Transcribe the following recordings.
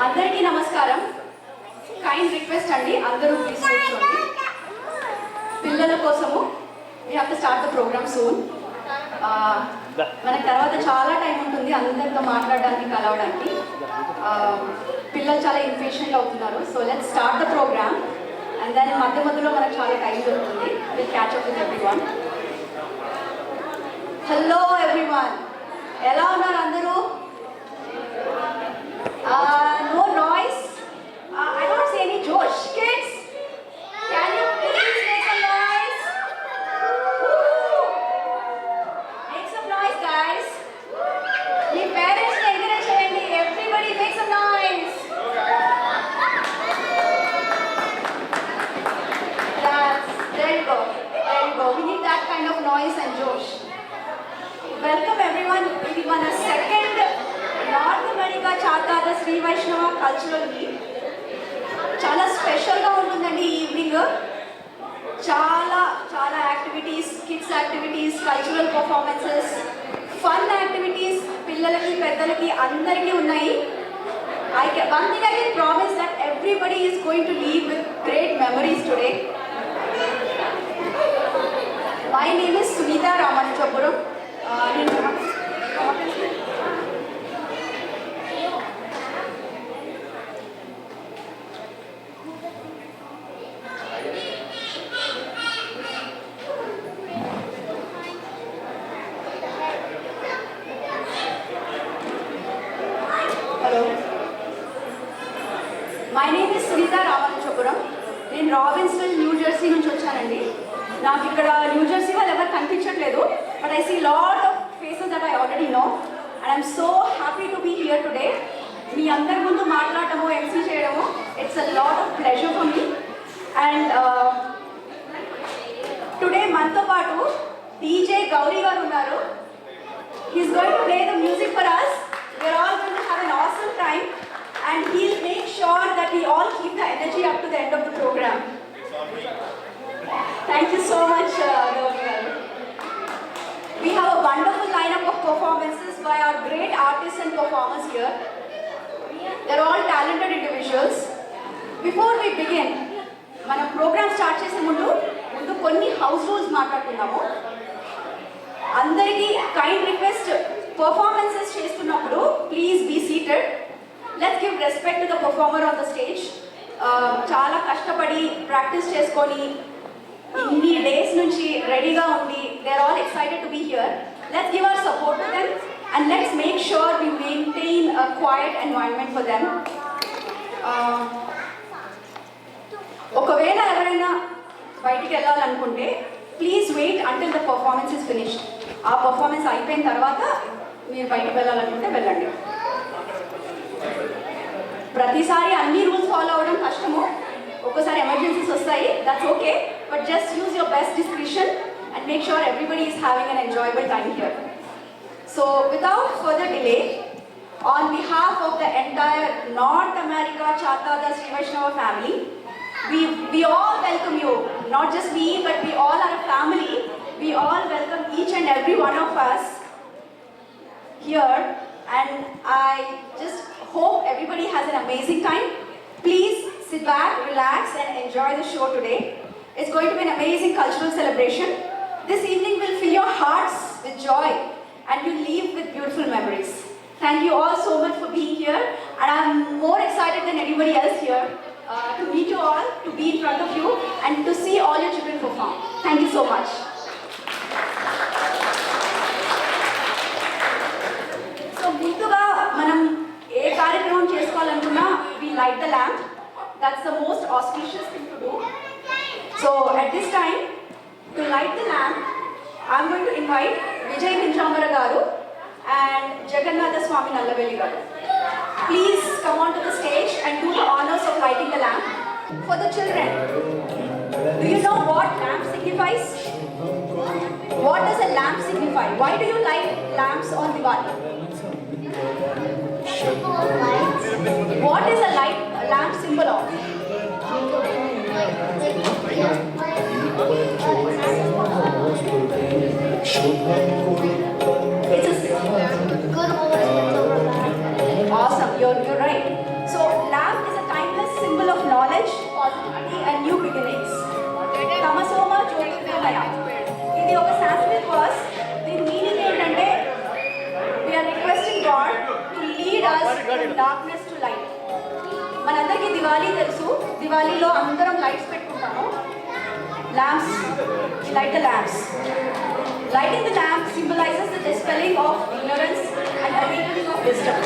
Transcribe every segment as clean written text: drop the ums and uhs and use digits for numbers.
అందరికీ నమస్కారం. Kind request అండి, అందరూ ప్లీజ్ కూర్చోండి. పిల్లల కోసము we have to start the program soon. మనకి తర్వాత చాలా టైం ఉంటుంది అందరితో మాట్లాడడానికి, కలవడానికి. పిల్లలు చాలా ఇంపేషెంట్ అవుతున్నారు. So let's start the program and దాని మధ్యలో మనకు చాలా టైం దొరుకుతుంది. Will catch up with everyone. Hello everyone, ఎలా ఉన్నారు అందరూ? No noise. I don't see any Josh. Kids, can you please make some noise? Woo! Make some noise, guys. Your parents encourage cheyandi. Everybody make some noise. There you go. There you go. We need that kind of noise and Josh. Welcome everyone. ఇది మన second north America చాతాద Shri వైష్ణవ cultural meet. చాలా స్పెషల్గా ఉంటుందండి ఈ evening. చాలా చాలా activities, kids activities, cultural performances, fun activities పిల్లలకి పెద్దలకి అందరికీ ఉన్నాయి. One thing I can promise that everybody is going to leave with great memories today. My name is Sunita Ramanchapuram. My name is Sunita Ramachapuram. నేను Robbinsville, new Jersey నుంచి వచ్చానండి. నాకు ఇక్కడ new Jersey వాళ్ళు ఎవరు కనిపించట్లేదు, but I see lot of faces that I already know and I'm so happy to be here today. మీ అందరి ముందు మాట్లాడటము, ఎంసీ చేయడము, it's a lot of pleasure for me. And today మనతో పాటు డీజే గౌరీ గారు ఉన్నారు. He's going to play the music for us. We are all going to have an awesome time and he'll make sure that we all keep the energy up to the end of the program. Thank you so much, Gauri garu. We have a wonderful lineup of performances by our great artists and performers here. They're all talented individuals. Before we begin, మన program start చేసే ముందు కొన్ని house rules మాట్లాడుకున్నాము. అందరికీ kind request, performances చేస్తున్నప్పుడు please be seated. Let's give respect to the performer on the stage. చాలా కష్టపడి practice చేసుకొని ఇన్ని డేస్ నుంచి రెడీగా ఉండి they are all excited to be here. Let's give our support to them and let's make sure we maintain a quiet environment for them. ఒకవేళ ఎవరైనా బయటికి వెళ్ళాలనుకుంటే please wait until the performance is finished. ఆ performance అయిపోయిన తర్వాత మీరు బయటికి వెళ్ళాలనుకుంటే వెళ్ళండి. ప్రతిసారి అన్ని రూల్స్ ఫాలో అవ్వడం కష్టము, ఒక్కోసారి ఎమర్జెన్సీస్ వస్తాయి, that's okay, but just use your best discretion and make sure everybody is having an enjoyable time here. So without further delay, on behalf of the entire North America Chatada Sri Vaishnava family, we all welcome you. Not just me, but we all are a family. We all welcome each and every one of us here, and I just hope everybody has an amazing time. Please sit back, relax and enjoy the show today. It's going to be an amazing cultural celebration. This evening will fill your hearts with joy and you'll leave with beautiful memories. Thank you all so much for being here, and I'm more excited than anybody else here to meet you all, to be in front of you and to see all your children perform. Thank you so much. So ముందుగా మనం ఏ కార్యక్రమం చేసుకోవాలనుకున్నా we light the lamp. That's the most auspicious thing to do. So at this time, to light the lamp, I'm going to invite Vijay Pinjambara garu and Jagannatha Swami Nallavelli garu. Please come onto the stage and do the honors of lighting the lamp. For the children, do you know what lamp signifies? What does a lamp signify? Why do you light lamps on Diwali? What is a lamp symbol of? It's a good. Awesome, you're right. So darkness to light. మనందరికీ దివాళీ తెలుసు. దివాళీలో అందరం lights పెట్టుకుంటాము. Lamps, light the lamps. Lighting the lamp symbolizes the dispelling of ignorance and awakening of wisdom.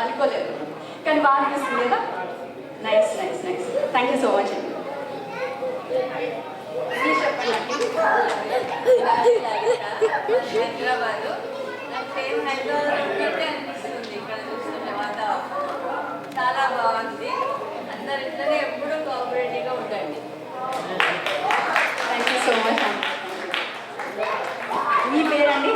అనుకోలేదు కానీ బాగా అనిపిస్తుంది కదా. Nice nice nice. Thank you so much అండి. హైదరాబాద్ సేమ్ హైదరాబాద్ అనిపిస్తుంది. ఇక్కడ చూస్తుంటే వాతావరణం చాలా బాగుంది. అందరు ఇట్లనే ఎప్పుడూ కోఆపరేటివ్గా ఉండండి. థ్యాంక్ యూ సో మచ్ అండి. మీ పేరండి?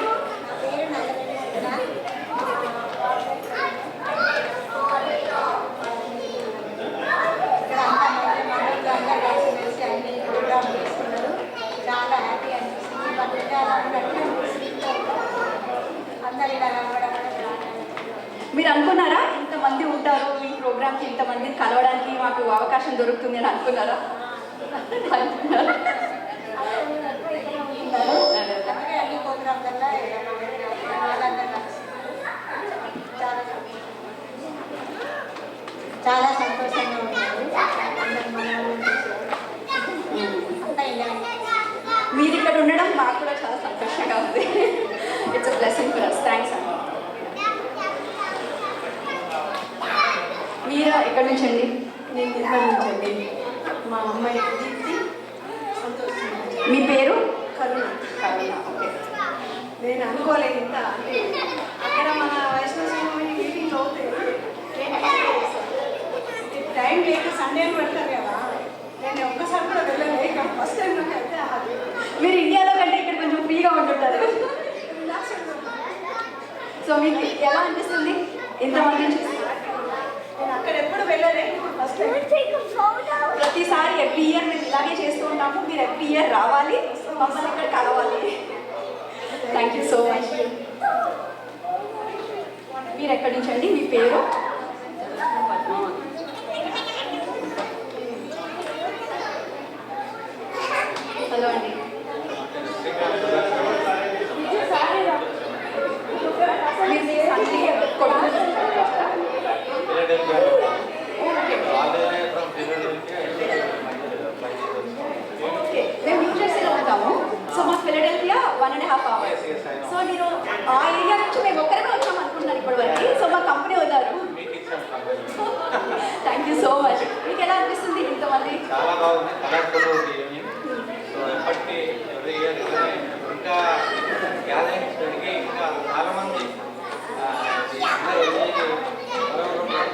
చాలా హ్యాపీ అనిపిస్తుంది. అందరు ఇలా రావడం. మీరు అనుకున్నారా ఇంతమంది ఉంటారు ఈ ప్రోగ్రామ్కి, ఇంతమందిని కలవడానికి మాకు అవకాశం దొరుకుతుంది అని అనుకున్నారా? అనుకున్నారా? అన్ని ప్రోగ్రామ్ కల్లా చాలా సంతోషంగా ఉంటారు. మీరు ఇక్కడ ఉండడం మాకు కూడా చాలా సంతోషంగా ఉంది. It's a blessing for us. Thanks అండి. మీరు ఎక్కడి నుంచి అండి? నేను నిర్మల్ నుంచి అండి. మా అమ్మాయి దీప్తి, సంతోషం. మీ పేరు? కరుణ. కరుణ. ఓకే. నేను అనుకోలేదు ఇంత అంటే అక్కడ మన వైష్ణవ మీటింగ్ అవుతాయి. టైం లేక సండే పెడతారు కదా, నేను ఒక్కసారి కూడా వెళ్ళలేక ఫస్ట్ టైం నాకు అయితే మీరు ఇండియాలో కంటే ఇక్కడ కొంచెం ఫ్రీగా ఉంటుంటారు. సో మీకు ఎలా అనిపిస్తుంది ఇంతమంది చూసి? నేను అక్కడ ఎప్పుడు వెళ్ళలేదు, ఫస్ట్ టైం. ప్రతిసారి ఎవ్రీ ఇయర్ మేము ఇలాగే చేస్తూ ఉంటాము. మీరు ఎవ్రీ ఇయర్ రావాలి, మమ్మల్ని ఇక్కడ కలవాలి. Thank you so much. మీరు ఎక్కడి నుంచి అండి? మీ పేరు? హలో అండి. మేము న్యూ జెర్సీలో ఉంటాము. సో మా ఫిలడెల్ఫియా 1.5 hours. సో నేను ఆ ఏరియా నుంచి మేము ఒక్కరిమే వచ్చాము అనుకుంటున్నాను ఇప్పటివరకు. సో మా కంపెనీ వస్తారు. Thank you so much. మీకు ఎలా అనిపిస్తుంది ఇంతమంది? చాలా బాగుంది. సో ఎప్పటికీ ఎవ్రీ ఇయర్ ఇంకా గ్యాదరింగ్స్ పెరిగి ఇంకా చాలామంది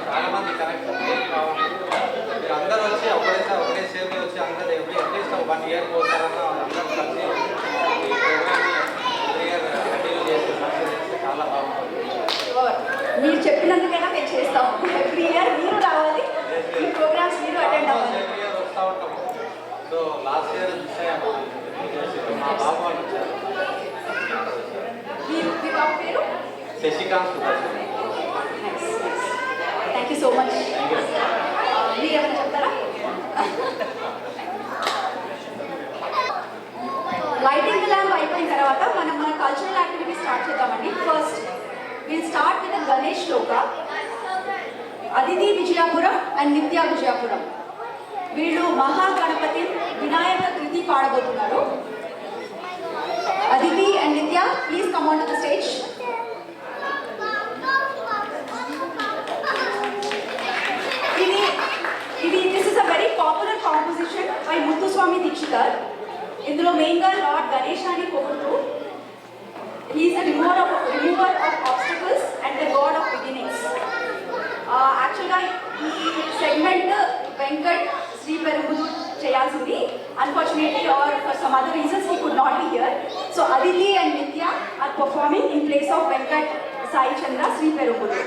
చాలామంది కనెక్ట్ కావాలి. మీరు అందరూ వచ్చి ఒకటే సేవకి వచ్చి అందరూ అట్లీస్ట్ 1 year పోతారన్న అందరూ కలిసి ఈ ప్రోగ్రామ్ని ఎవ్రీ ఇయర్ కంటిన్యూ చేస్తారు. చెప్పినందుకైనా మేము చేస్తాం. ఎవ్రీ ఇయర్ మీరు రావాలి, ఈ ప్రోగ్రామ్స్ మీరు అటెండ్ అవ్వాలి. వస్తూ ఉంటాము. సో లాస్ట్ ఇయర్ మిస్ అయ్యాము. మా బాబు వాళ్ళు వచ్చారు. మీ బాబు పేరు Shashikanth Sudarshan. Thank you so much. మీరు ఏమైనా చెప్తారా? లైటింగ్ ల్యాంప్ అయిపోయిన తర్వాత మనం మన కల్చరల్ యాక్టివిటీ స్టార్ట్ చేద్దామండి. First will start with Ganesh shloka. Aditi Vijayapuram and Nitya Vijayapuram వీళ్ళు మహాగణపతి వినాయక కృతి పాడబోతున్నారు. Aditi and Nitya, please come on to the stage. This is a very popular composition by Muthuswami Dikshitar. ఇందులో మెయిన్గా లార్డ్ గణేశాన్ని పొగుడుతూ he is the remover of obstacles and the god of beginnings. యాక్చువల్గా ఈ segment Venkat Shri పెరుగుదూర్ చేయాల్సింది. Unfortunately are for some other reasons he could not be here. So Aditi and Nitya are performing in place of Venkat Sai Chandra Sri Perumbudur.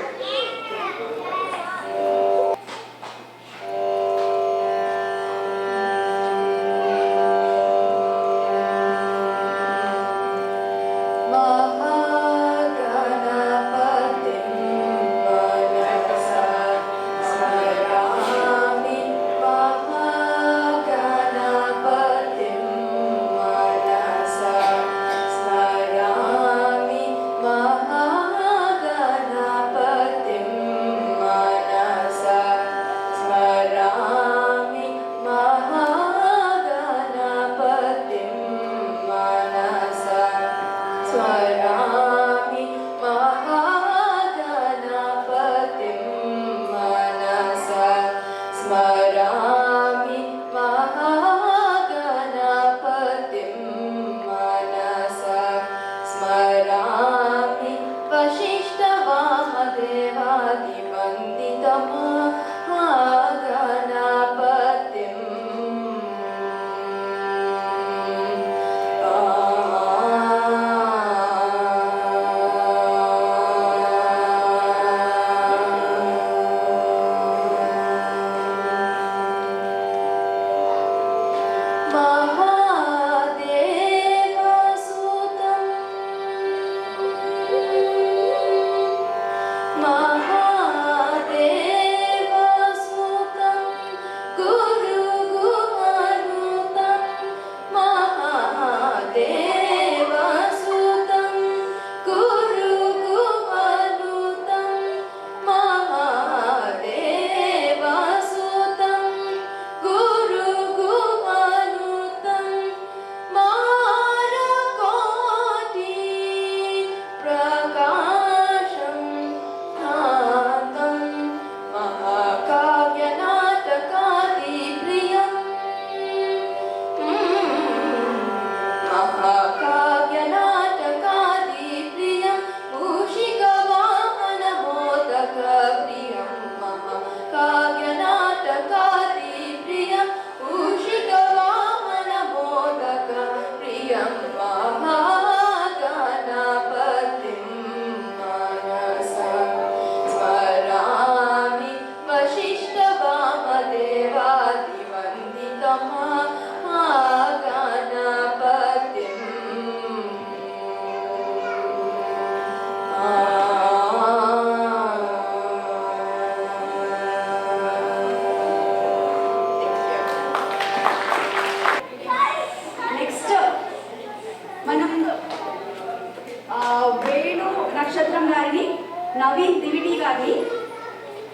Naveen Diviti గారిని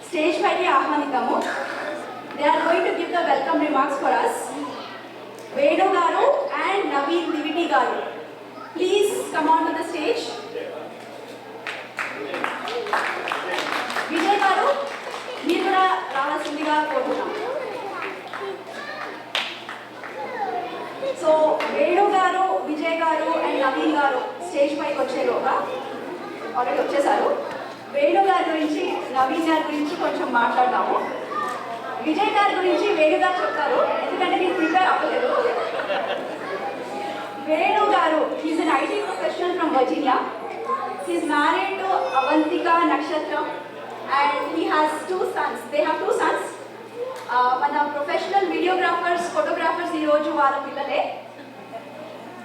stage పైకి ఆహ్వానిద్దాము. They are going to give the welcome remarks for us. Venu garu and Naveen Diviti garu, please come on to the stage. Vijay garu మీరు కూడా రావాల్సిందిగా కోరుతున్నాం. So Venu గారు, విజయ్ గారు and Naveen గారు స్టేజ్ పైకి వచ్చేలోగా ఆల్రెడీ వచ్చేసారు. వేణు గారి గురించి, నవీన్ గారి గురించి కొంచెం మాట్లాడదాము. విజయ్ గారి గురించి వేణు గారు చెప్తారు, ఎందుకంటే నేను ప్రిపేర్ అవ్వలేదు. వేణు గారు is an IT professional from Virginia. He's married to Avantika Nakshatram and he has 2 sons. They have 2 sons. మన ప్రొఫెషనల్ వీడియోగ్రాఫర్స్ ఫోటోగ్రాఫర్స్ ఈరోజు వాళ్ళ పిల్లలే.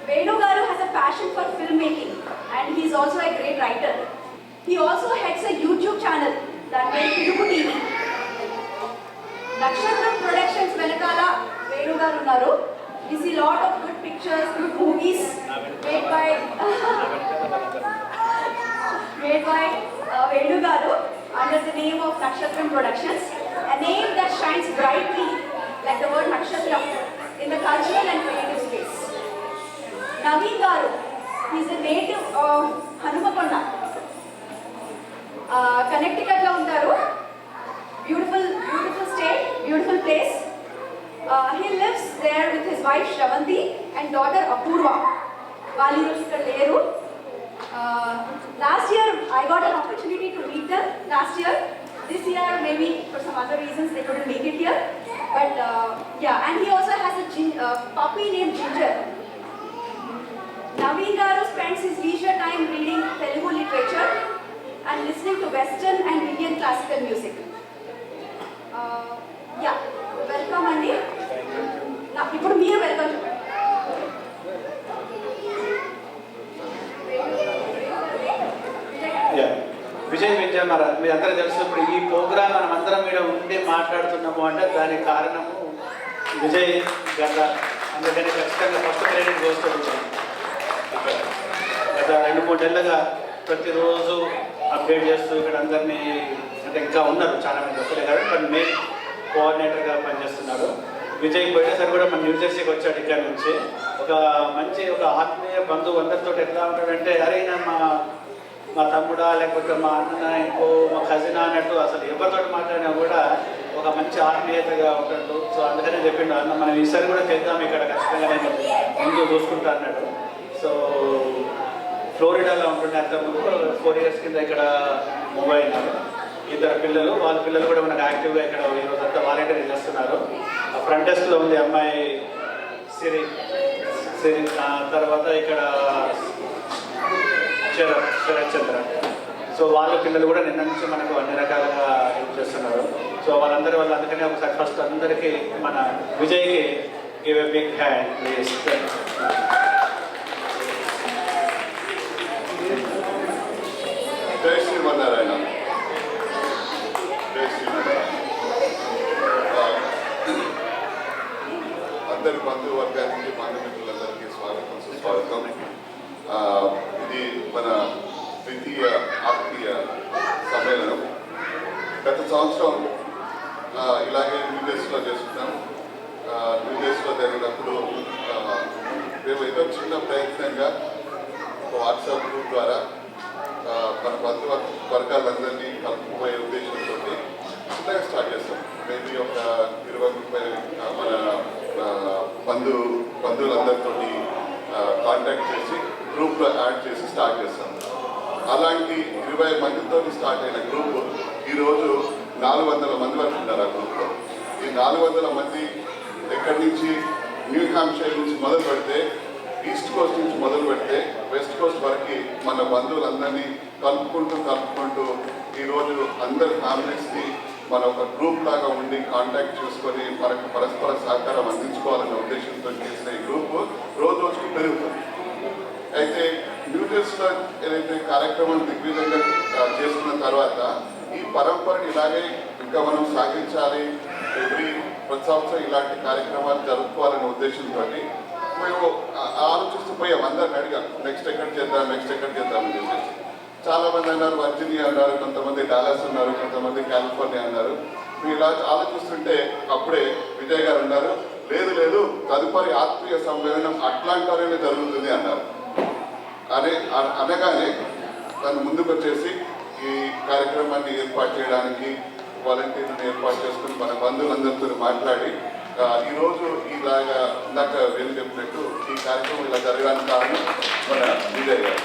వేణు గారు has a passion for filmmaking and he is also a great writer. He also heads a YouTube channel that name Pilugu TV. Nakshatram Productions వెనకాల వేణు గారు ఉన్నారు. We see lot of good pictures, good movies made by Venu Garu under the name of Nakshatram Productions, a name that shines brightly like the word Nakshatram in the cultural and creative space. Naveen Garu, he is a native of Hanumakonda, Connecticut lo untaru. Beautiful state, beautiful place. He lives there with his wife Shravanti and daughter Apurva. Vali roju ikkada leru. Last year I got an opportunity to meet them last year. This year maybe for some other reasons they couldn't make it here. But yeah, and he also has a puppy named Ginger. Naveen Garu spends his leisure time reading Telugu literature and listening to Western and Indian classical music. Yeah, welcome Andy. Now, ఇప్పుడు మీరు welcome చెప్పండి. విజయ్ విద్యామర మీ అందరూ తెలుసు. ఇప్పుడు ఈ programme మనం అందరం మీద ఉండి మాట్లాడుతున్నాము అంటే దానికి కారణము విజయ్ గత, అందుకని ఖచ్చితంగా ఫస్ట్ క్రెడిట్ వస్తుంది. గత 2-3 నెలలుగా ప్రతిరోజు అప్డేట్ చేస్తూ ఇక్కడ అందరినీ, అంటే ఇంకా ఉన్నారు చాలా మంది వస్తలే కాదు, బట్ మెయిన్ కోఆర్డినేటర్గా పనిచేస్తున్నారు. విజయ్ పోయినసారి కూడా మన న్యూ జెర్సీకి వచ్చాడు. ఇక్కడ నుంచి ఒక ఆత్మీయ బంధువు అందరితో ఎట్లా ఉంటాడంటే, అరే మా తమ్ముడా లేకపోతే మా అన్న ఇంకో మా కజిన్ అన్నట్టు అసలు ఎవరితో మాట్లాడినా కూడా ఒక మంచి ఆత్మీయతగా ఉంటాడు. సో అందుకనే చెప్పిండు, అన్న మనం ఈసారి కూడా చేద్దాం ఇక్కడ ఖచ్చితంగా, నేను ముందు చూసుకుంటా అన్నాడు. సో ఫ్లోరిడాలో ఉంటుండే అంతకుముందు 4 years కింద ఇక్కడ మూవ్ అయినారు. 2 పిల్లలు, వాళ్ళ పిల్లలు కూడా మనకు యాక్టివ్గా ఇక్కడ ఈరోజు అంతా వాలంటీర్ చేస్తున్నారు. ఫ్రంట్ డెస్క్లో ఉంది అమ్మాయి సిరి. తర్వాత ఇక్కడ శరత్ చంద్ర. సో వాళ్ళ పిల్లలు కూడా నిన్న నుంచి మనకు అన్ని రకాలుగా హెల్ప్ చేస్తున్నారు. సో వాళ్ళందరికీ ఒకసారి ఫస్ట్ అందరికీ మన విజయ్కి give a big hand please. జై శ్రీమన్నారాయణ. జై శ్రీమన్నారాయణ. అందరి బంధువర్గానికి, బంధుమిత్రులందరికీ స్వాగతం, సుస్వాగతం. ఇది మన ద్వితీయ ఆత్మీయ సమ్మేళనం. గత సంవత్సరం ఇలాగే న్యూజెర్సీలో చేసుకున్నాం. న్యూజెర్సీలో జరిగినప్పుడు మేము ఏదో చిన్న ప్రయత్నంగా ఒక వాట్సాప్ గ్రూప్ ద్వారా మన వర్గాలందరినీ కలుపుకుపోయే ఉద్దేశంతో చిన్నగా స్టార్ట్ చేస్తాం. మేబీ ఒక 20-30 మన బంధువులందరితో కాంటాక్ట్ చేసి గ్రూప్లో యాడ్ చేసి స్టార్ట్ చేస్తాం. అలాంటి 20 మందితో స్టార్ట్ అయిన గ్రూప్ ఈరోజు 400 మంది వరకు ఉన్నారు ఆ గ్రూప్లో. ఈ 400 మంది ఎక్కడి నుంచి, న్యూ హ్యాంప్షైర్ నుంచి మొదలు పెడితే, ఈస్ట్ కోస్ట్ నుంచి మొదలు పెడితే వెస్ట్ కోస్ట్ వరకు మన బంధువులందరినీ కలుపుకుంటూ ఈరోజు అందరి ఫ్యామిలీస్ని మన ఒక గ్రూప్ లాగా ఉండి కాంటాక్ట్ చేసుకొని మనకు పరస్పర సహకారం అందించుకోవాలనే ఉద్దేశంతో చేసిన ఈ గ్రూప్ రోజుకి పెరుగుతుంది. అయితే న్యూజెర్సీలో ఏదైతే కార్యక్రమం దిగ్విజయంగా చేసుకున్న తర్వాత ఈ పరంపరని ఇలాగే ఇంకా మనం సాగించాలి, ప్రతి సంవత్సరం ఇలాంటి కార్యక్రమాలు జరుపుకోవాలనే ఉద్దేశంతో మేము ఆలోచిస్తూ పోయాం. అందరిని అడిగాం, నెక్స్ట్ ఎక్కడ చేద్దామని చెప్పేసి. చాలామంది అన్నారు వర్జీనియా అన్నారు, కొంతమంది డాలస్ అన్నారు, కొంతమంది కాలిఫోర్నియా అన్నారు. మీరు ఇలా ఆలోచిస్తుంటే అప్పుడే విజయ్ గారు అన్నారు, లేదు తదుపరి ఆత్మీయ సమ్మేళనం అట్లాంటాలోనే జరుగుతుంది అన్నారు. అనగానే తను ముందుకు వచ్చేసి ఈ కార్యక్రమాన్ని ఏర్పాటు చేయడానికి వాలంటీర్లను ఏర్పాటు చేసుకుని మన బంధువులందరితో మాట్లాడి ఈరోజు ఇలాగా ఇందాక వేలు చెప్పినట్టు ఈ కార్యక్రమం ఇలా జరగడానికి కారణం మన విజయ్ గారు.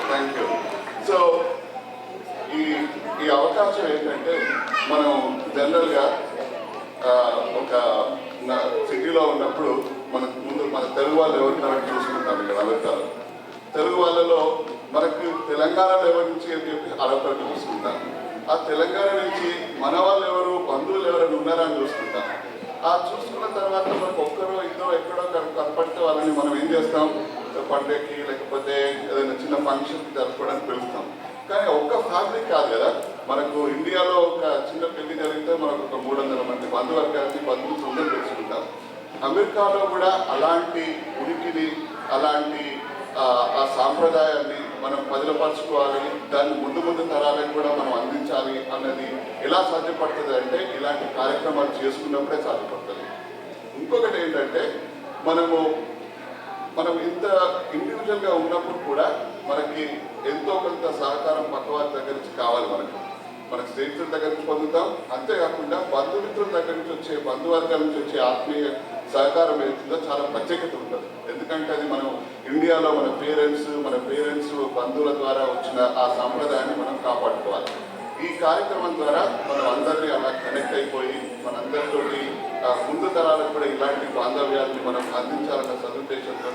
Thank you. సో ఈ అవకాశం ఏంటంటే, మనం జనరల్గా ఒక సిటీలో ఉన్నప్పుడు మన తెలుగు వాళ్ళు ఎవరున్నారని చూసుకుంటాం ఇక్కడ అమెరికాలో. తెలుగు వాళ్ళలో మనకు తెలంగాణలో ఎవరి నుంచి అని చెప్పి అడపడి చూసుకుంటాం. ఆ తెలంగాణ నుంచి మన వాళ్ళు ఎవరు, బంధువులు ఎవరైనా ఉన్నారా అని చూసుకుంటాం. ఆ చూసుకున్న తర్వాత మనకు ఒక్కరో ఇద్దరు ఎక్కడో కనపడితే వాళ్ళని మనం ఏం చేస్తాం, పండుగకి లేకపోతే ఏదైనా చిన్న ఫంక్షన్కి జరుపుకోవడానికి పిలుస్తాం. కానీ ఒక్క ఫ్యామిలీ కాదు కదా, మనకు ఇండియాలో ఒక చిన్న పెళ్లి జరిగితే మనకు ఒక 300 మంది బంధువర్గాన్ని బంధువులు తెలుసుకుంటాం. అమెరికాలో కూడా అలాంటి ఉనికిని, అలాంటి ఆ సాంప్రదాయాన్ని మనం బదిలపరచుకోవాలి, దాన్ని ముందు ముందు తరాలకు కూడా మనం అందించాలి అన్నది ఎలా సాధ్యపడుతుంది అంటే ఇలాంటి కార్యక్రమాలు చేసుకున్నప్పుడే సాధ్యపడుతుంది. ఇంకొకటి ఏంటంటే మనం ఇంత ఇండివిజువల్గా ఉన్నప్పుడు కూడా మనకి ఎంతో కొంత సహకారం పక్కవారి దగ్గర నుంచి కావాలి. మన స్నేహితుల దగ్గర నుంచి పొందుతాం. అంతేకాకుండా బంధుమిత్రుల దగ్గర నుంచి వచ్చే, బంధువర్గాల నుంచి వచ్చే ఆత్మీయ సహకారం ఏతుందో చాలా ప్రత్యేకత ఉంటుంది. ఎందుకంటే అది మనం ఇండియాలో మన పేరెంట్స్ బంధువుల ద్వారా వచ్చిన ఆ సాంప్రదాయాన్ని మనం కాపాడుకోవాలి. ఈ కార్యక్రమం ద్వారా మనం అందరినీ అలా కనెక్ట్ అయిపోయి మనందరితోటి ముందు తరాలకు కూడా ఇలాంటి బాంధవ్యాన్ని మనం అందించాలన్న సదుద్దేశంతో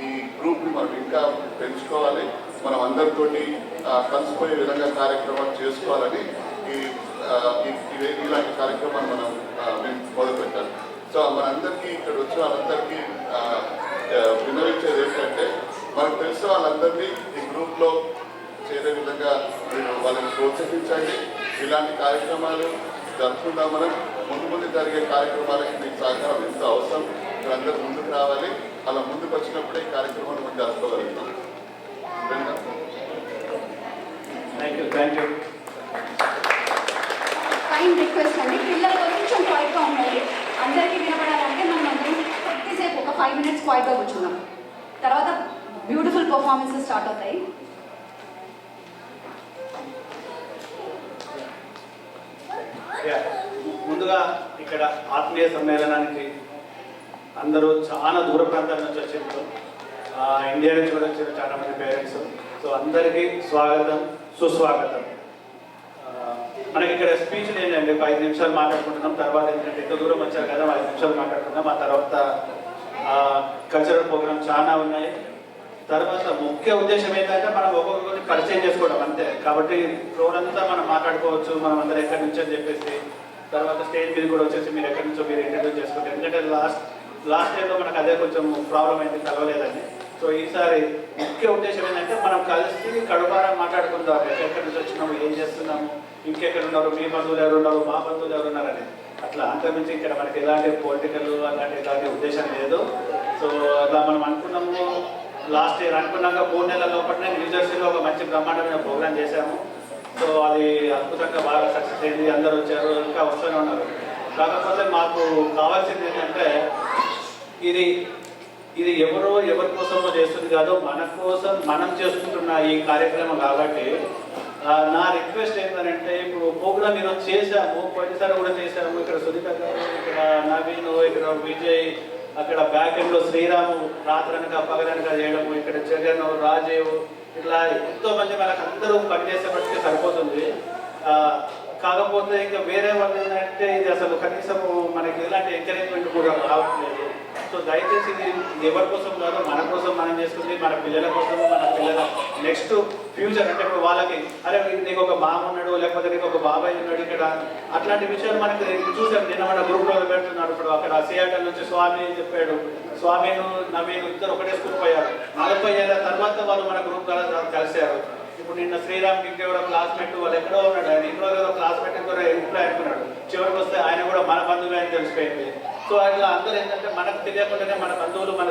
ఈ గ్రూప్ని మనం ఇంకా పెంచుకోవాలి, మనం అందరితోటి కలిసిపోయే విధంగా కార్యక్రమాలు చేసుకోవాలని ఇలాంటి కార్యక్రమాలు మనం మొదలుపెట్టాలి. సో మనందరికీ ఇక్కడ వచ్చిన వాళ్ళందరికీ విన్నవించేది ఏంటంటే, మనకు తెలిసిన వాళ్ళందరినీ ఈ గ్రూప్లో చేరే విధంగా మీరు వాళ్ళని ప్రోత్సహించండి. ఇలాంటి కార్యక్రమాలు జరుపుకుందాం. మనం ముందు జరిగే కార్యక్రమాలకి మీకు సహకారం ఎంతో అవసరం. ఇక్కడ అందరూ ముందుకు రావాలి. అలా ముందుకు వచ్చినప్పుడే ఈ కార్యక్రమాలు మనం జరుపుకోగలుగుతాం. Thank you. ఫైన్ రిక్వెస్ట్ అండి, పిల్లలు కొంచెం క్వైట్గా ఉండాలి. అందరికీ వినపడాలంటే మనం అందరం కొద్దిసేపు ఒక 5 minutes క్వైట్గా కూర్చున్నాం. తర్వాత బ్యూటిఫుల్ పర్ఫార్మెన్సెస్ స్టార్ట్ అవుతాయి. ముందుగా ఇక్కడ ఆత్మీయ సమ్మేళనానికి అందరూ చాలా దూర ప్రాంతాల నుంచి వచ్చారు. ఇండియా నుంచి కూడా వచ్చారు చాలా మంది పేరెంట్స్. సో అందరికీ స్వాగతం, సుస్వాగతం. మనకి ఇక్కడ స్పీచ్లు ఏంటంటే 5 నిమిషాలు మాట్లాడుకుంటున్నాం. తర్వాత ఏంటంటే ఎంత దూరం వచ్చారు కదా 5 నిమిషాలు మాట్లాడుకుంటాం. ఆ తర్వాత కల్చరల్ ప్రోగ్రామ్ చాలా ఉన్నాయి. తర్వాత ముఖ్య ఉద్దేశం ఏంటంటే మనం ఒక్కొక్కరిని పరిచయం చేసుకోవడం అంతే. కాబట్టి రోజంతా మనం మాట్లాడుకోవచ్చు, మనం అందరం ఎక్కడి నుంచి అని చెప్పేసి. తర్వాత స్టేజ్ మీద కూడా వచ్చేసి మీరు ఎక్కడి నుంచో మీరు ఇంట్రడ్యూస్ చేసుకుంటారు. ఎందుకంటే లాస్ట్ టైంలో మనకు అదే కొంచెం ప్రాబ్లం అయింది, కలవలేదని. సో ఈసారి ముఖ్య ఉద్దేశం ఏంటంటే మనం కలిసి కడుపారా మాట్లాడుకుందాం. ఎక్కడి నుంచి వచ్చినాము, ఏం చేస్తున్నాము, ఇంకెక్కడ ఉన్నారు, మీ బంధువులు ఎవరు ఉన్నారు, మా బంధువులు ఎవరు ఉన్నారని. అట్లా అంతకుమించి ఇక్కడ మనకి ఎలాంటి పొలిటికల్ ఎలాంటి ఉద్దేశం లేదు. సో అలా మనం అనుకున్నాము. లాస్ట్ ఇయర్ అనుకున్నాక 3 నెలల లోపలనే న్యూజెర్సీలో ఒక మంచి బ్రహ్మాండమైన ప్రోగ్రామ్ చేశాము. సో అది అద్భుతంగా బాగా సక్సెస్ అయింది. అందరూ వచ్చారు, ఇంకా వస్తూనే ఉన్నారు. కాకపోతే మాకు కావాల్సింది ఏంటంటే ఇది ఎవరి కోసమో చేస్తుంది కాదు, మన కోసం మనం చేసుకుంటున్న ఈ కార్యక్రమం. కాబట్టి నా రిక్వెస్ట్ ఏంటంటే, ఇప్పుడు ప్రోగ్రామ్ ఈరోజు చేశాము, పోయినసారి కూడా చేశాము. ఇక్కడ సునీత గారు, ఇక్కడ నవీన్, ఇక్కడ విజయ్, అక్కడ బ్యాక్ ఎండ్లో శ్రీరాము రాత్రనక పగలనక చేయడము, ఇక్కడ జగన్, రాజీవ్, ఇట్లా ఎంతోమంది మనకు అందరూ పనిచేసేపటికే సరిపోతుంది. కాకపోతే ఇంకా వేరే వాళ్ళు ఏంటంటే ఇది అసలు కనీసము మనకి ఎలాంటి ఎంకరేజ్మెంట్ కూడా రావట్లేదు. సో దయచేసి ఇది ఎవరి కోసం కాదు, మన కోసం మనం చేసుకుంది, మన పిల్లల కోసము, మన పిల్లల నెక్స్ట్ ఫ్యూచర్. అంటే ఇప్పుడు వాళ్ళకి అరే నీకు ఒక మామ ఉన్నాడు, లేకపోతే నీకు ఒక బాబాయ్ ఉన్నాడు ఇక్కడ, అట్లాంటి విషయాలు మనకి చూసాం. నిన్న మన గ్రూప్లో పెడుతున్నాడు. ఇప్పుడు అక్కడ సియాటల్ నుంచి స్వామి చెప్పాడు, స్వామిను నవీన్ ఇద్దరు ఒకటే స్కూల్ పోయారు. 40 ఏళ్ళ తర్వాత వాళ్ళు మన గ్రూప్ కలిశారు. ఇప్పుడు నిన్న శ్రీరామ్కి ఇంకెవరో క్లాస్మేట్ వాళ్ళు ఎక్కడో ఉన్నాడు, ఆయన ఇంట్లో క్లాస్మేట్ ఇంకో ఇంట్లో అనుకున్నాడు. చివరికి వస్తే ఆయన కూడా మన బంధువులు అని తెలిసిపోయింది. సో అట్లా అందరూ ఏంటంటే మనకు తెలియకుండానే మన బంధువులు మన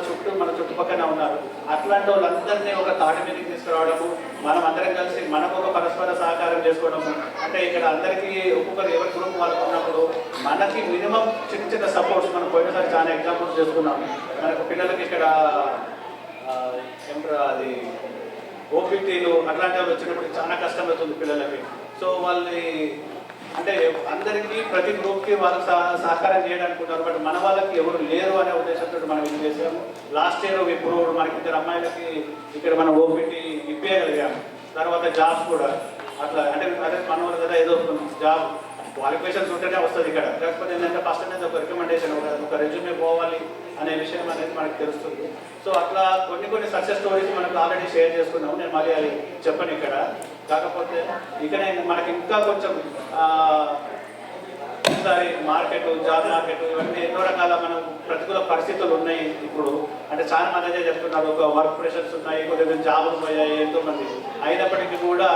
చుట్టుపక్కన ఉన్నారు. అట్లాంటి వాళ్ళందరినీ ఒక తాటి మీదకి తీసుకురావడము, మనం అందరం కలిసి మనకు ఒక పరస్పర సహకారం చేసుకోవడము. అంటే ఇక్కడ అందరికీ ఒక్కొక్కరు ఎవరి గ్రూప్ వాళ్ళకు ఉన్నప్పుడు మనకి మినిమం చిన్న సపోర్ట్స్. మనం పోయినసారి చాలా ఎగ్జాంపుల్స్ చేసుకున్నాం. మనకు పిల్లలకి ఇక్కడ అది ఓపీటీలు అట్లాంటివి వచ్చినప్పుడు చాలా కష్టం అవుతుంది పిల్లలకి. సో వాళ్ళని అంటే అందరికీ ప్రతి గ్రూప్కి వాళ్ళకి సహకారం చేయడానికి ఉంటారు. బట్ మన వాళ్ళకి ఎవరు లేరు అనే ఉద్దేశంతో మనం ఇది చేసాము. లాస్ట్ ఇయర్ ఇప్పుడు మనకి 2 అమ్మాయిలకి ఇక్కడ మనం ఓపీటీ ఇప్పేయగలిగాము. తర్వాత జాబ్స్ కూడా అట్లా అంటే అదే మన వాళ్ళు కదా ఏదో జాబ్ క్వాలిఫికేషన్స్ ఉంటేనే వస్తుంది ఇక్కడ. కాకపోతే ఏంటంటే ఫస్ట్ అనేది ఒక రికమెండేషన్, ఒక రెజ్యూమే పోవాలి, అనే విషయం అనేది మనకు తెలుస్తుంది. సో అట్లా కొన్ని సక్సెస్ స్టోరీస్ మనకు ఆల్రెడీ షేర్ చేసుకున్నాము. నేను మళ్ళీ అది చెప్పను ఇక్కడ. కాకపోతే ఇక్కడ మనకి ఇంకా కొంచెం ఈసారి జాబ్ మార్కెట్ ఇవన్నీ ఎన్నో రకాల మనం ప్రతికూల పరిస్థితులు ఉన్నాయి ఇప్పుడు. అంటే చాలా మంది అదే చెప్తున్నారు, ఒక వర్క్ ప్రెషర్స్ ఉన్నాయి, కొద్దిగా జాబులు పోయాయి ఎంతోమంది. అయినప్పటికీ కూడా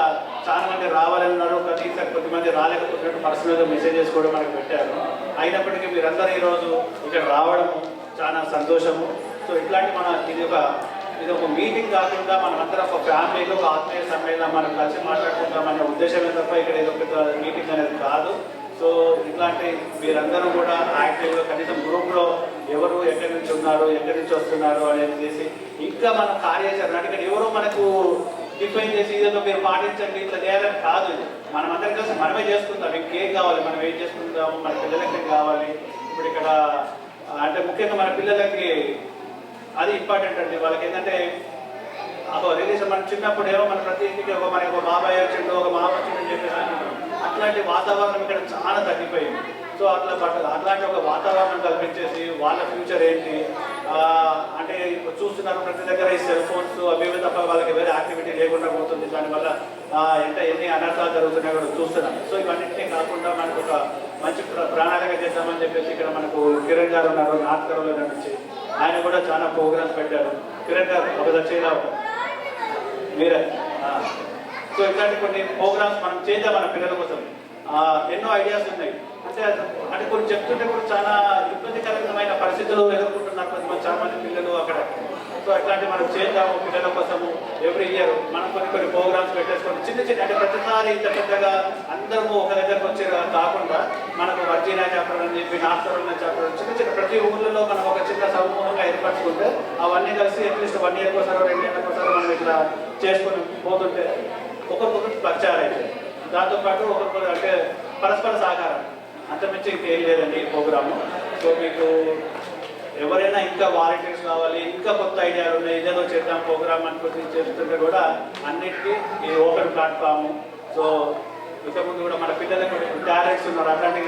చాలా మంది రావాలని ఉన్నారు, కనీసం కొద్దిమంది రాలేకపోతున్నట్టు పర్సనల్గా మెసేజెస్ కూడా మనకు పెట్టారు. అయినప్పటికీ మీరందరూ ఈరోజు ఇక్కడ రావడము చాలా సంతోషము. సో ఇట్లాంటి ఇది ఒక మీటింగ్ కాకుండా మనమందరం ఒక ఫ్యామిలీలో ఒక ఆత్మీయ సమ్మేళనం మనం కలిసి మాట్లాడుకుంటామనే ఉద్దేశమే తప్ప ఇక్కడ ఏదో పెద్ద మీటింగ్ అనేది కాదు. సో ఇట్లాంటి మీరందరూ కూడా యాక్టివ్గా కనీసం గ్రూప్లో ఎవరు ఎక్కడి నుంచి ఉన్నారు, ఎక్కడి నుంచి వస్తున్నారు అనేది చేసి ఇంకా మన కార్యాచరణ అంటే ఎవరో మనకు డిఫైన్ చేసి ఇదేదో మీరు పాటించండి ఇట్లా చేయాలని కాదు. మనమందరం కలిసి మనమే చేసుకుంటాం. ఇంకేం కావాలి, మనం ఏం చేసుకుంటాము, మన పిల్లలకి ఏం కావాలి. ఇప్పుడు ఇక్కడ అంటే ముఖ్యంగా మన పిల్లలకి అది ఇంపార్టెంట్ అండి. వాళ్ళకి ఏంటంటే రిలీజ్ మన చిన్నప్పుడు ఏమో మన ప్రతి ఇంటికి మనకి ఒక బాబాయ్ వచ్చిండు, ఒక మామ వచ్చిండు అని చెప్పేసి అట్లాంటి వాతావరణం ఇక్కడ చాలా తగ్గిపోయింది. సో అట్లాంటి ఒక వాతావరణం కల్పించేసి వాళ్ళ ఫ్యూచర్ ఏంటి అంటే ఇప్పుడు చూస్తున్నారు ప్రతి దగ్గర ఈ సెల్ ఫోన్స్ అవి తప్ప వాళ్ళకి వేరే యాక్టివిటీ లేకుండా పోతుంది. దానివల్ల ఎన్ని అనర్థాలు జరుగుతున్నాయో కూడా చూస్తున్నాం. సో ఇవన్నింటినీ కాకుండా మనకు ఒక మంచి ప్రణాళిక చేద్దామని చెప్పేసి ఇక్కడ మనకు కిరణ్ గారు ఉన్నారు, నార్త్ కరోలినా నుంచి. ఆయన కూడా చాలా ప్రోగ్రామ్స్ పెట్టారు. కిరణ్ గారు ఒక దర్శిలో మీరే. సో ఇట్లాంటి కొన్ని ప్రోగ్రామ్స్ మనం చేద్దాం మన పిల్లల కోసం. ఎన్నో ఐడియాస్ ఉన్నాయి. అంటే కొన్ని చెప్తుంటే కూడా చాలా ఇబ్బందికరమైన పరిస్థితులు ఎదుర్కొంటున్నారు కొంతమంది చాలా మంది పిల్లలు అక్కడ. సో అట్లాంటి మనం చేద్దాము పిల్లల కోసము. ఎవ్రీ ఇయర్ మనం కొన్ని ప్రోగ్రామ్స్ పెట్టేసుకొని చిన్న అంటే ప్రతిసారి ఇంత పెద్దగా అందరము ఒక దగ్గరకు వచ్చే కాకుండా మనకు వర్జీనా చాప్టర్ అని చెప్పి నార్త్ చాప్టర్ చిన్న ప్రతి ఊళ్ళలో మనం ఒక చిన్న సమూహంగా ఏర్పరచుకుంటే అవన్నీ కలిసి అట్లీస్ట్ 1 year కోసారో 2 years కోసారో మనం ఇట్లా చేసుకొని పోతుంటే ఒకరికొకరు పరిచయాలు అయితే దాంతోపాటు ఒకరికొకరు అంటే పరస్పర సహకారం అంతమించి ఇంకేం లేదండి ఈ ప్రోగ్రాము. సో మీకు ఎవరైనా ఇంకా వాలంటీర్స్ కావాలి, ఇంకా కొత్త ఐడియాలు ఉన్నాయి, ఇదేదో చేద్దాం ప్రోగ్రామ్ అనుకుంటే చేస్తుంటే కూడా అన్నిటికీ ఈ ఓపెన్ ప్లాట్ఫాము. సో ఇంతకుముందు కూడా మన పిల్లలకు టాలెంట్స్ ఉన్నారు. అట్లాంటి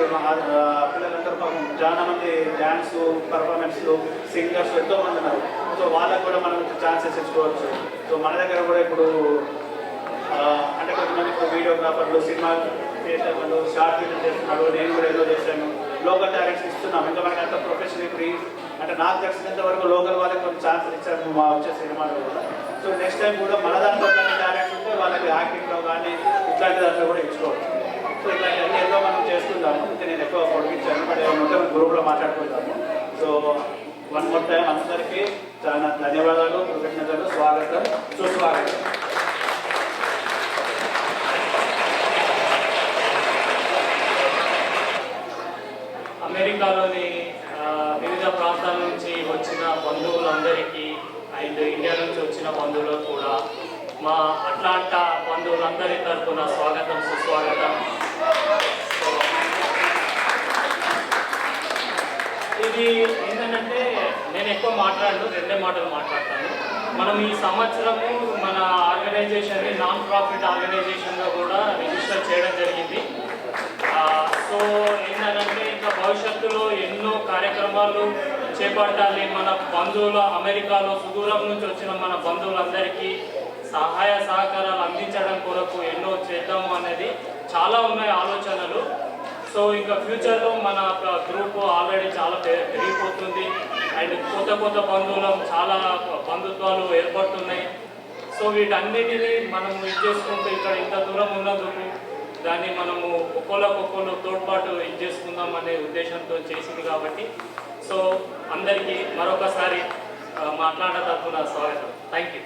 పిల్లలందరూ పాపం చాలా మంది డ్యాన్స్ పర్ఫార్మెన్స్లు సింగర్స్ ఎంతోమంది ఉన్నారు. సో వాళ్ళకు కూడా మనం ఛాన్సెస్ ఇచ్చుకోవచ్చు. సో మన దగ్గర కూడా ఇప్పుడు అంటే కొంతమంది ఇప్పుడు వీడియోగ్రాఫర్లు, సినిమా చేసేవాళ్ళు, షార్ట్ ఫిల్మ్ చేస్తున్నారు. నేను కూడా ఏదో చేశాను. లోకల్ టాలెంట్స్ ఇస్తున్నాం. ఇంకా మనకి అంత ప్రొఫెషనల్ ఫ్రీ అంటే నాకు తెలిసినంత వరకు లోకల్ వాళ్ళకి కొన్ని ఛాన్సెస్ ఇచ్చారు మా వచ్చే సినిమాలో కూడా. సో నెక్స్ట్ టైం కూడా మన దాంట్లో టాలెంట్స్ ఉంటే వాళ్ళకి యాక్టింగ్లో కానీ ఇట్లాంటి దాంట్లో కూడా ఇచ్చుకోవచ్చు. సో ఇట్లాంటివన్నీ ఏదో మనం చేసుకుందాము. ఇంకా నేను ఎక్కువ పొడిగించాను, బట్ ఏమైనా ఉంటే గ్రూప్లో మాట్లాడుకుంటాము. సో వన్ మోర్ టైం అందరికీ చాలా ధన్యవాదాలు, కృతజ్ఞతలు, స్వాగతం, సుస్వాగతం. అమెరికాలోని వివిధ ప్రాంతాల నుంచి వచ్చిన బంధువులందరికీ అండ్ ఇండియా నుంచి వచ్చిన బంధువులకు కూడా మా అట్లాంటా బంధువులందరి తరఫున స్వాగతం, సుస్వాగతం. ఇది ఏంటంటే నేను ఎక్కువ మాట్లాడను, 2 మాటలు మాట్లాడతాను. మనం ఈ సంవత్సరము మన ఆర్గనైజేషన్ని నాన్ ప్రాఫిట్ ఆర్గనైజేషన్గా కూడా రిజిస్టర్ చేయడం జరిగింది. సో ఏంటంటే ఇంకా భవిష్యత్తులో ఎన్నో కార్యక్రమాలు చేపట్టాలి. మన బంధువులు అమెరికాలో సుదూరం నుంచి వచ్చిన మన బంధువులందరికీ సహాయ సహకారాలు అందించడం కొరకు ఎన్నో చేద్దాము అనేది చాలా ఉన్నాయి ఆలోచనలు. సో ఇంకా ఫ్యూచర్లో మన గ్రూప్ ఆల్రెడీ చాలా పెరిగిపోతుంది అండ్ కొత్త చాలా బంధుత్వాలు ఏర్పడుతున్నాయి. సో వీటన్నిటినీ మనం ఇది చేసుకుంటూ ఇక్కడ ఇంత దూరం ఉన్నందుకు దాన్ని మనము ఒక్కొక్కరు తోడ్పాటు ఇది చేసుకుందాం అనే ఉద్దేశంతో చేసింది కాబట్టి సో అందరికీ మరొకసారి మాట్లాడే తరఫున స్వాగతం. Thank you.